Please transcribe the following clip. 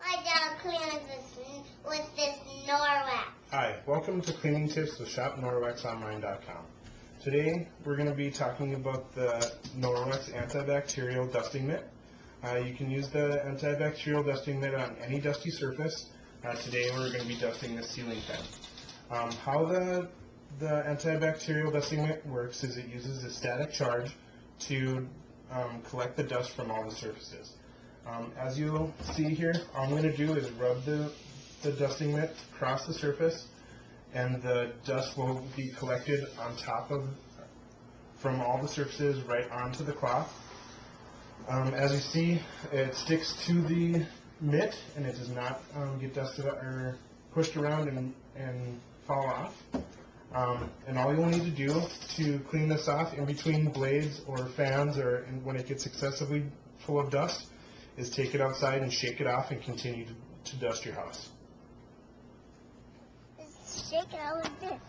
I got clean with this Norwex. Hi, welcome to Cleaning Tips with ShopNorwexOnline.com. Today we're going to be talking about the Norwex antibacterial dusting mitt. You can use the antibacterial dusting mitt on any dusty surface. Today we're going to be dusting the ceiling fan. How the antibacterial dusting mitt works is it uses a static charge to collect the dust from all the surfaces. As you'll see here, all I'm going to do is rub the dusting mitt across the surface, and the dust will be collected on top of, from all the surfaces right onto the cloth. As you see, it sticks to the mitt and it does not get dusted or pushed around and fall off. And all you'll need to do to clean this off in between blades or fans or when it gets excessively full of dust is take it outside and shake it off and continue to dust your house. Shake it out like this.